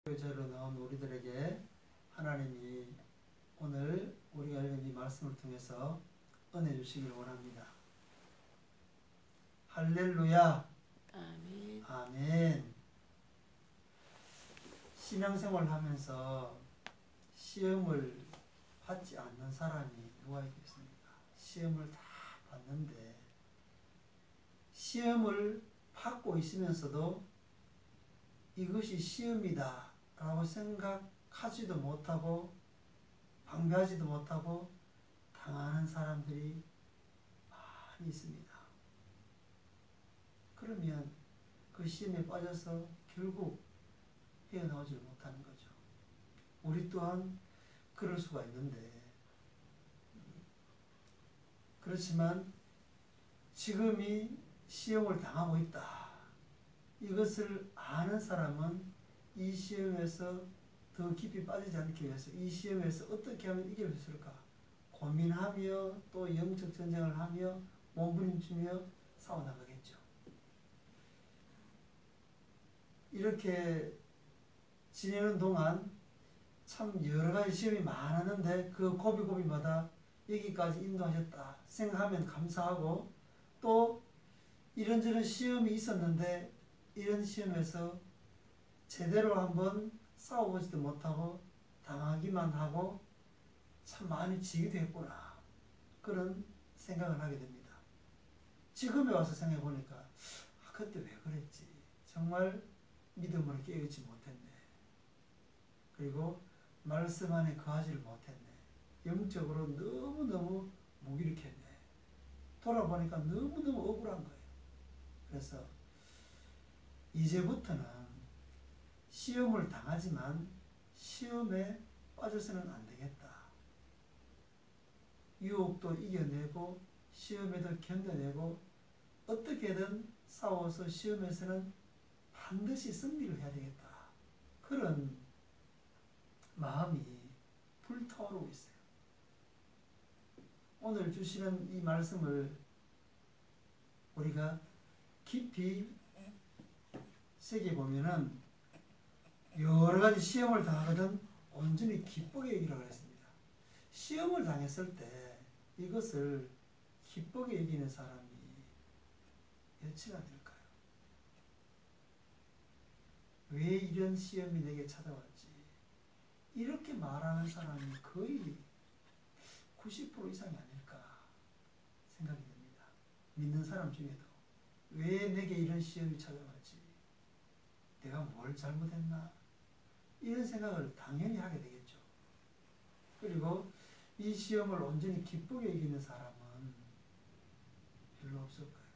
교제로 나온 우리들에게 하나님이 오늘 우리가 읽은 이 말씀을 통해서 은혜 주시기를 원합니다. 할렐루야. 아멘. 아멘. 신앙생활을 하면서 시험을 받지 않는 사람이 누가 있겠습니까? 시험을 다 받는데 시험을 받고 있으면서도 이것이 시험이다 라고 생각하지도 못하고 방비하지도 못하고 당하는 사람들이 많이 있습니다. 그러면 그 시험에 빠져서 결국 헤어나오지 못하는 거죠. 우리 또한 그럴 수가 있는데, 그렇지만 지금이 시험을 당하고 있다, 이것을 아는 사람은 이 시험에서 더 깊이 빠지지 않기 위해서 이 시험에서 어떻게 하면 이길 수 있을까 고민하며 또 영적 전쟁을 하며 몸부림치며 싸워나가겠죠. 이렇게 지내는 동안 참 여러가지 시험이 많았는데 그 고비고비마다 여기까지 인도하셨다 생각하면 감사하고, 또 이런저런 시험이 있었는데 이런 시험에서 제대로 한번 싸워보지도 못하고 당하기만 하고 참 많이 지기도 했구나, 그런 생각을 하게 됩니다. 지금에 와서 생각해 보니까 그때 왜 그랬지, 정말 믿음을 깨우치 못했네, 그리고 말씀 안에 거하지를 못했네, 영적으로 너무너무 무기력했네, 돌아보니까 너무너무 억울한 거예요. 그래서 이제부터는 시험을 당하지만 시험에 빠져서는 안 되겠다. 유혹도 이겨내고 시험에도 견뎌내고 어떻게든 싸워서 시험에서는 반드시 승리를 해야 되겠다, 그런 마음이 불타오르고 있어요. 오늘 주시는 이 말씀을 우리가 깊이 새겨보면은 여러 가지 시험을 당하거든 온전히 기쁘게 여기라고 했습니다. 시험을 당했을 때 이것을 기쁘게 여기는 사람이 몇이나 될까요? 왜 이런 시험이 내게 찾아왔지? 이렇게 말하는 사람이 거의 90% 이상이 아닐까 생각이 됩니다. 믿는 사람 중에도 왜 내게 이런 시험이 찾아왔지? 내가 뭘 잘못했나? 이런 생각을 당연히 하게 되겠죠. 그리고 이 시험을 온전히 기쁘게 이기는 사람은 별로 없을 거예요.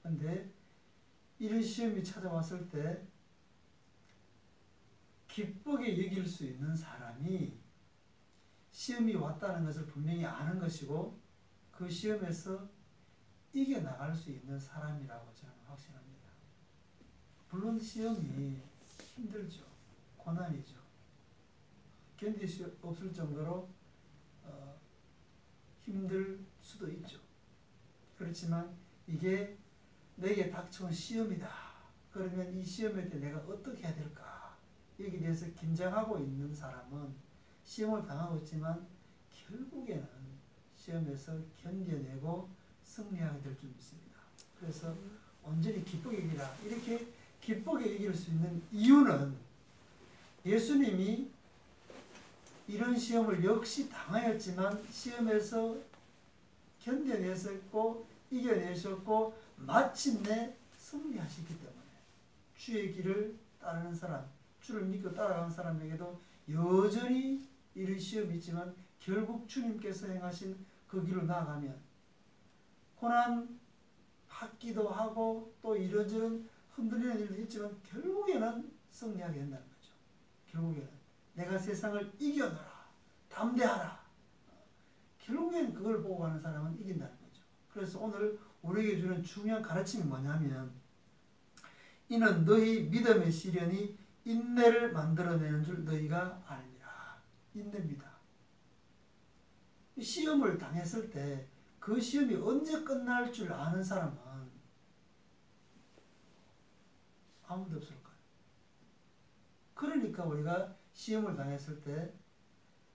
그런데 이런 시험이 찾아왔을 때 기쁘게 여길 수 있는 사람이 시험이 왔다는 것을 분명히 아는 것이고 그 시험에서 이겨나갈 수 있는 사람이라고 저는 확신합니다. 물론 시험이 힘들죠. 고난이죠. 견딜 수 없을 정도로 힘들 수도 있죠. 그렇지만 이게 내게 닥쳐온 시험이다, 그러면 이 시험에 대해 내가 어떻게 해야 될까, 여기에 대해서 긴장하고 있는 사람은 시험을 당하고 있지만 결국에는 시험에서 견뎌내고 승리하게 될 줄 믿습니다. 그래서 온전히 기쁘게 여기라, 이렇게 기쁘게 여길 수 있는 이유는 예수님이 이런 시험을 역시 당하였지만 시험에서 견뎌내셨고 이겨내셨고 마침내 승리하시기 때문에 주의 길을 따르는 사람, 주를 믿고 따라가는 사람에게도 여전히 이런 시험이 있지만 결국 주님께서 행하신 그 길로 나아가면 고난 받기도 하고 또 이런저런 흔들리는 일도 있지만 결국에는 승리하게 된다는 거죠. 결국에는 내가 세상을 이겨노라, 담대하라, 결국엔 그걸 보고 가는 사람은 이긴다는 거죠. 그래서 오늘 우리에게 주는 중요한 가르침이 뭐냐면 이는 너희 믿음의 시련이 인내를 만들어내는 줄 너희가 알리라. 인내입니다. 시험을 당했을 때 그 시험이 언제 끝날 줄 아는 사람은 아무도 없을 거예요. 그러니까 우리가 시험을 당했을 때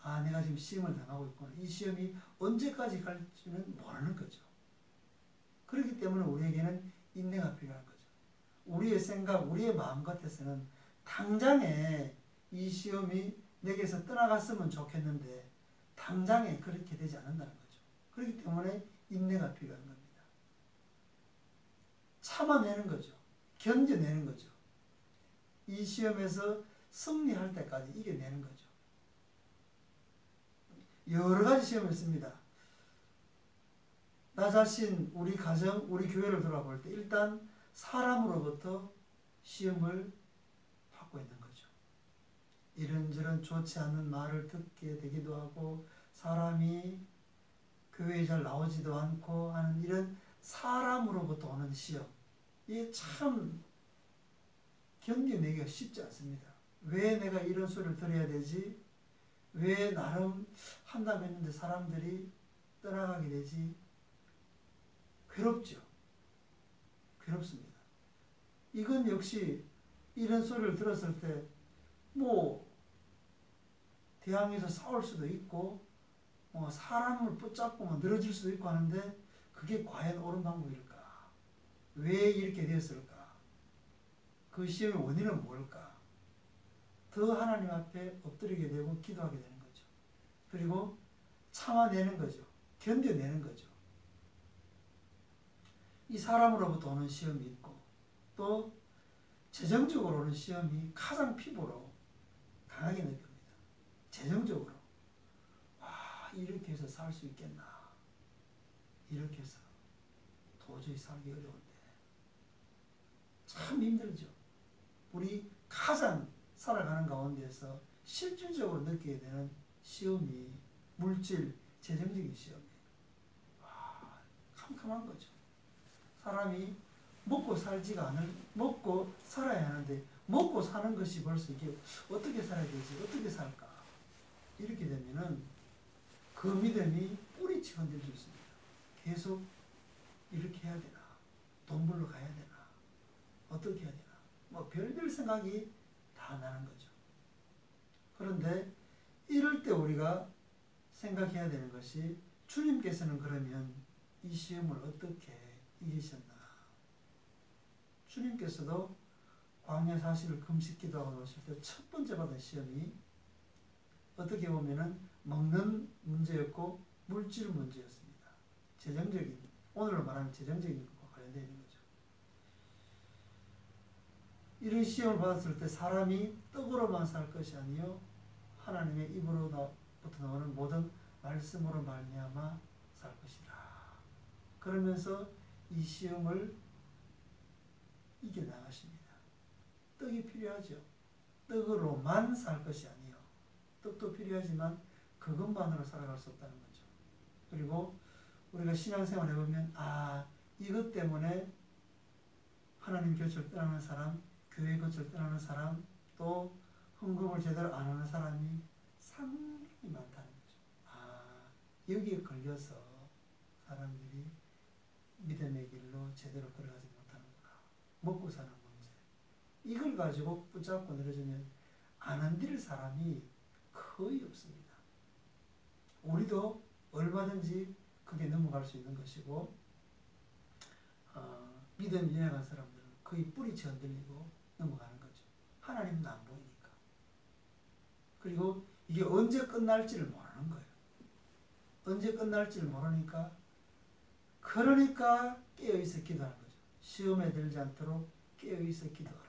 아, 내가 지금 시험을 당하고 있구나. 이 시험이 언제까지 갈지는 모르는 거죠. 그렇기 때문에 우리에게는 인내가 필요한 거죠. 우리의 생각, 우리의 마음 같아서는 당장에 이 시험이 내게서 떠나갔으면 좋겠는데 당장에 그렇게 되지 않는다는 거죠. 그렇기 때문에 인내가 필요한 겁니다. 참아내는 거죠. 견뎌내는 거죠. 이 시험에서 승리할 때까지 이겨내는 거죠. 여러 가지 시험이 있습니다. 나 자신, 우리 가정, 우리 교회를 돌아볼 때 일단 사람으로부터 시험을 받고 있는 거죠. 이런저런 좋지 않은 말을 듣게 되기도 하고 사람이 교회에 잘 나오지도 않고 하는 이런 사람으로부터 오는 시험. 이게 참 견뎌내기가 쉽지 않습니다. 왜 내가 이런 소리를 들어야 되지? 왜 나름 한다고 했는데 사람들이 떠나가게 되지? 괴롭죠. 괴롭습니다. 이건 역시 이런 소리를 들었을 때 뭐 대항에서 싸울 수도 있고 사람을 붙잡고 늘어질 수도 있고 하는데 그게 과연 옳은 방법일까? 왜 이렇게 되었을까? 그 시험의 원인은 뭘까? 더 하나님 앞에 엎드리게 되고 기도하게 되는 거죠. 그리고 참아내는 거죠. 견뎌내는 거죠. 이 사람으로부터 오는 시험이 있고 또 재정적으로 오는 시험이 가장 피부로 강하게 느낍니다. 재정적으로 와 이렇게 해서 살 수 있겠나? 이렇게 해서 도저히 살기 어려운데 참 힘들죠. 우리 가장 살아가는 가운데서 실질적으로 느끼게 되는 시험이 물질, 재정적인 시험이에요. 와, 캄캄한 거죠. 사람이 먹고 살아야 하는데 먹고 사는 것이 벌써 이게 어떻게 살아야 되지? 어떻게 살까? 이렇게 되면은 그 믿음이 뿌리치 흔들 수 있습니다. 계속 이렇게 해야 되나? 돈 벌러 가야 되나? 어떻게 해야 되나? 뭐 별별 생각이 다 나는 거죠. 그런데 이럴 때 우리가 생각해야 되는 것이 주님께서는 그러면 이 시험을 어떻게 이기셨나? 주님께서도 광야 40일 금식 기도하고 오실 때 첫 번째 받은 시험이 어떻게 보면은 먹는 문제였고 물질 문제였습니다. 재정적인, 오늘로 말하면 재정적인 것과 관련되어 있는 거죠. 이런 시험을 받았을 때 사람이 떡으로만 살 것이 아니요 하나님의 입으로부터 나오는 모든 말씀으로 말미암아 살 것이다. 그러면서 이 시험을 이겨나가십니다. 떡이 필요하죠. 떡으로만 살 것이 아니요 떡도 필요하지만 그것만으로 살아갈 수 없다는 거죠. 그리고 우리가 신앙생활 해보면 아 이것 때문에 하나님 곁을 떠나는 사람, 교회 곁을 떠나는 사람, 또 헌금을 제대로 안 하는 사람이 상당히 많다는 거죠. 아 여기에 걸려서 사람들이 믿음의 길로 제대로 걸어가지 못하는구나. 먹고 사는 문제. 이걸 가지고 붙잡고 늘어지면 안 흔들 사람이 거의 없습니다. 우리도 얼마든지 그게 넘어갈 수 있는 것이고 믿음이 연약한 사람들은 거의 뿌리채 흔들리고 넘어가는 거죠. 하나님은 안 보이니까. 그리고 이게 언제 끝날지를 모르는 거예요. 언제 끝날지를 모르니까 그러니까 깨어있어 기도하는 거죠. 시험에 들지 않도록 깨어있어 기도하라.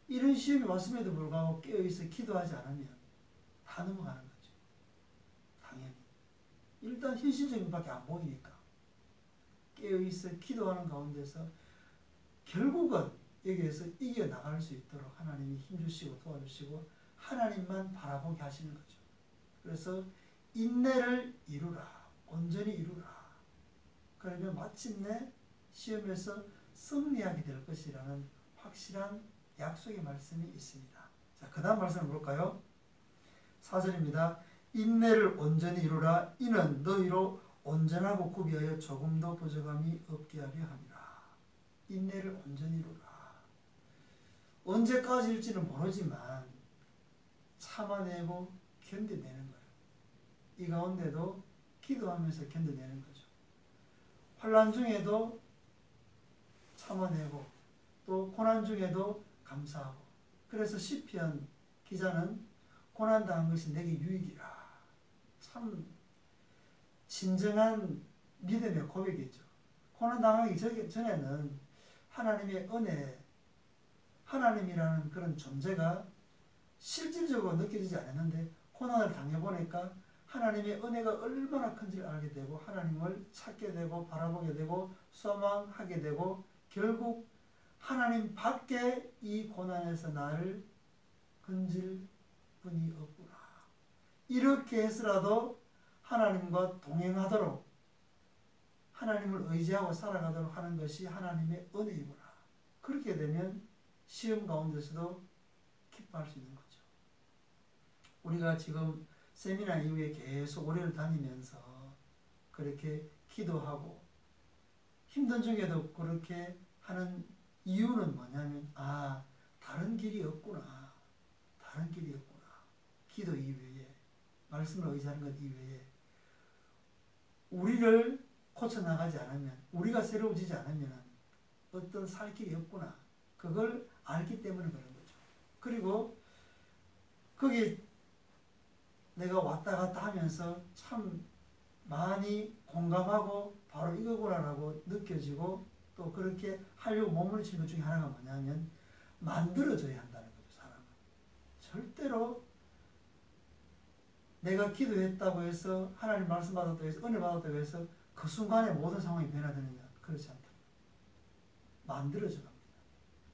이런 시험이 왔음에도 불구하고 깨어있어 기도하지 않으면 다 넘어가는 거죠. 당연히. 일단 현실적인 밖에 안 보이니까. 깨어있어 기도하는 가운데서 결국은 여기에서 이겨나갈 수 있도록 하나님이 힘주시고 도와주시고 하나님만 바라보게 하시는 거죠. 그래서 인내를 이루라. 온전히 이루라. 그러면 마침내 시험에서 승리하게 될 것이라는 확실한 약속의 말씀이 있습니다. 자, 그 다음 말씀을 볼까요? 4절입니다. 인내를 온전히 이루라. 이는 너희로 온전하고 구비하여 조금도 부족함이 없게 하려 함이라. 인내를 온전히 이루라. 언제까지일지는 모르지만 참아내고 견뎌내는 거예요. 이 가운데도 기도하면서 견뎌내는 거죠. 환난 중에도 참아내고 또 고난 중에도 감사하고. 그래서 시편 기자는 고난당한 것이 내게 유익이라. 참 진정한 믿음의 고백이죠. 고난당하기 전에는 하나님의 은혜, 하나님이라는 그런 존재가 실질적으로 느껴지지 않았는데 고난을 당해보니까 하나님의 은혜가 얼마나 큰지를 알게 되고 하나님을 찾게 되고 바라보게 되고 소망하게 되고 결국 하나님 밖에 이 고난에서 나를 건질 분이 없구나. 이렇게 해서라도 하나님과 동행하도록 하나님을 의지하고 살아가도록 하는 것이 하나님의 은혜이구나. 그렇게 되면 시험 가운데서도 기뻐할 수 있는 거죠. 우리가 지금 세미나 이후에 계속 오래를 다니면서 그렇게 기도하고 힘든 중에도 그렇게 하는 이유는 뭐냐면 다른 길이 없구나. 다른 길이 없구나. 기도 이외에 말씀을 의지하는 것 이외에 우리를 고쳐나가지 않으면 우리가 새로워지지 않으면 어떤 살 길이 없구나. 그걸 알기 때문에 그런 거죠. 그리고 거기 내가 왔다 갔다 하면서 참 많이 공감하고 바로 이거구나라고 느껴지고 또 그렇게 하려고 몸부림치는 것 중에 하나가 뭐냐면 만들어져야 한다는 거죠. 사람은. 절대로 내가 기도했다고 해서 하나님 말씀 받았다고 해서 은혜 받았다고 해서 그 순간에 모든 상황이 변화되느냐. 그렇지 않다. 만들어져 갑니다.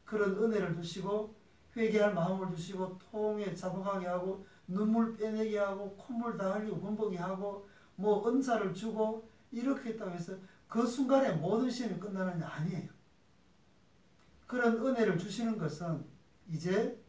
그런 은혜를 주시고 회개할 마음을 주시고 통에 자복하게 하고 눈물 빼내게 하고 콧물 다 흘리고 범벅이 하고 뭐 은사를 주고 이렇게 했다고 해서 그 순간에 모든 시험이 끝나는 게 아니에요. 그런 은혜를 주시는 것은 이제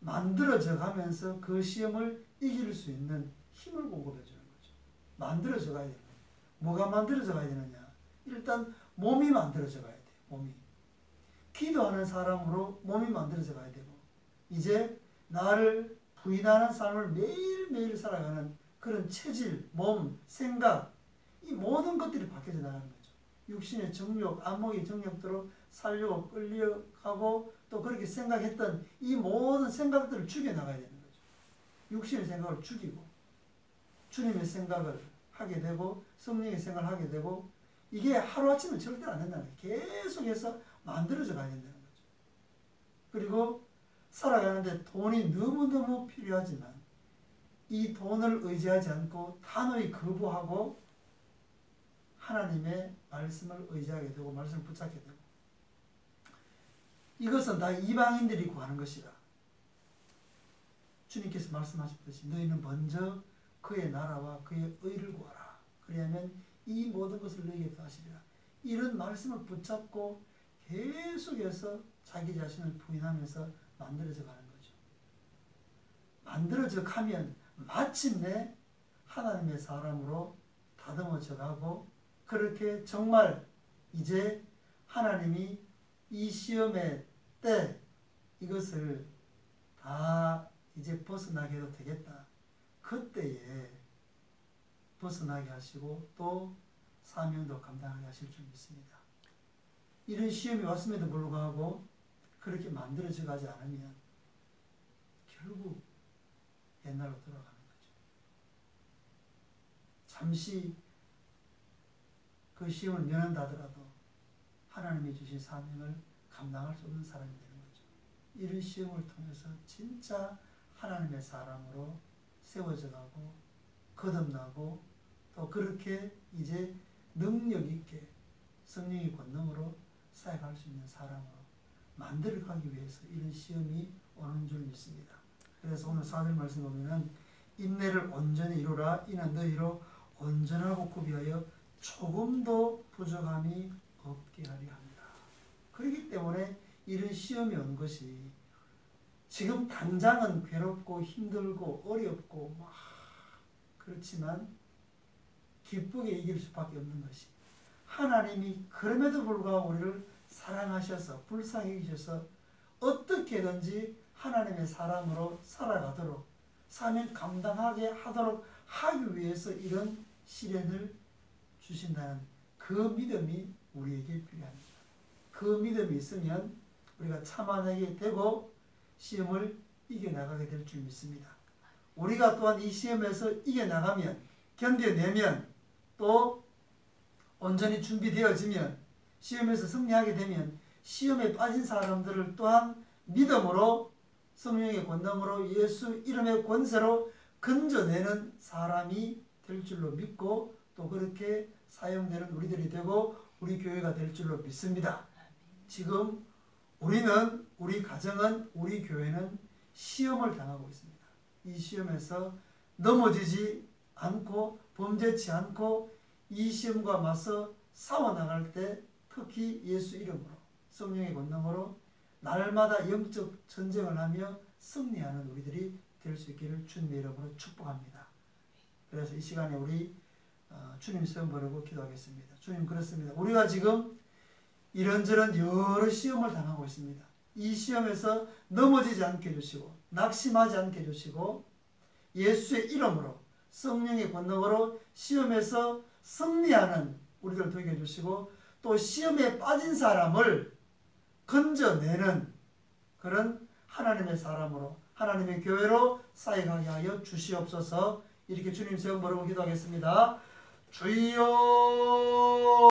만들어져 가면서 그 시험을 이길 수 있는 힘을 공급해 주는 거죠. 만들어져 가야 되는 거예요. 뭐가 만들어져 가야 되느냐. 일단 몸이 만들어져 가야 돼요. 몸이. 기도하는 사람으로 몸이 만들어져 가야 되고 이제 나를 부인하는 삶을 매일매일 살아가는 그런 체질, 몸, 생각 이 모든 것들이 바뀌어져 나가는 거죠. 육신의 정욕, 안목의 정욕대로 살려고 끌려가고 또 그렇게 생각했던 이 모든 생각들을 죽여나가야 되는 거죠. 육신의 생각을 죽이고 주님의 생각을 하게 되고 성령의 생각을 하게 되고 이게 하루아침에 절대 안 된다는 거예요. 계속해서 만들어져 가야 된다는 거죠. 그리고 살아가는데 돈이 너무너무 필요하지만 이 돈을 의지하지 않고 단호히 거부하고 하나님의 말씀을 의지하게 되고 말씀을 붙잡게 되고 이것은 다 이방인들이 구하는 것이라. 주님께서 말씀하셨듯이 너희는 먼저 그의 나라와 그의 의를 구하라. 그리하면 이 모든 것을 너희에게 더하시리라. 이런 말씀을 붙잡고 계속해서 자기 자신을 부인하면서 만들어져 가는 거죠. 만들어져 가면 마침내 하나님의 사람으로 다듬어져 가고 그렇게 정말 이제 하나님이 이 시험의 때 이것을 다 이제 벗어나게 해도 되겠다. 그때에 벗어나게 하시고 또 사명도 감당하게 하실 줄 믿습니다. 이런 시험이 왔음에도 불구하고 그렇게 만들어져 가지 않으면 결국 옛날로 돌아가는 거죠. 잠시 그 시험을 면한다 하더라도 하나님이 주신 사명을 감당할 수 없는 사람이 되는 거죠. 이런 시험을 통해서 진짜 하나님의 사람으로 세워져 가고 거듭나고 또 그렇게 이제 능력 있게 성령의 권능으로 사역할 수 있는 사람으로 만들어가기 위해서 이런 시험이 오는 줄 믿습니다. 그래서 오늘 4절 말씀 보면은 인내를 온전히 이루라. 이는 너희로 온전하고 구비하여 조금도 부족함이 없게 하려 합니다. 그렇기 때문에 이런 시험이 온 것이 지금 당장은 괴롭고 힘들고 어렵고 막 그렇지만 기쁘게 이길 수밖에 없는 것이 하나님이 그럼에도 불구하고 우리를 사랑하셔서 불쌍히 여기셔서 어떻게든지 하나님의 사람으로 살아가도록 사명 감당하게 하도록 하기 위해서 이런 시련을 주신다는 그 믿음이 우리에게 필요합니다. 그 믿음이 있으면 우리가 참아내게 되고 시험을 이겨나가게 될 줄 믿습니다. 우리가 또한 이 시험에서 이겨나가면, 견뎌내면, 또 온전히 준비되어지면, 시험에서 승리하게 되면 시험에 빠진 사람들을 또한 믿음으로, 성령의 권능으로, 예수 이름의 권세로 건져내는 사람이 될 줄로 믿고, 또 그렇게 사용되는 우리들이 되고 우리 교회가 될 줄로 믿습니다. 지금 우리는, 우리 가정은, 우리 교회는 시험을 당하고 있습니다. 이 시험에서 넘어지지 않고 범죄치 않고 이 시험과 맞서 싸워나갈 때 특히 예수 이름으로, 성령의 권능으로 날마다 영적 전쟁을 하며 승리하는 우리들이 될 수 있기를 주님의 이름으로 축복합니다. 그래서 이 시간에 우리 주님 시험 보려고 기도하겠습니다. 주님, 그렇습니다. 우리가 지금 이런저런 여러 시험을 당하고 있습니다. 이 시험에서 넘어지지 않게 해주시고 낙심하지 않게 해주시고 예수의 이름으로, 성령의 권능으로 시험에서 승리하는 우리들 되게 해주시고, 또 시험에 빠진 사람을 건져내는 그런 하나님의 사람으로, 하나님의 교회로 쌓여가게 하여 주시옵소서. 이렇게 주님 세움 부르고 기도하겠습니다. 주여.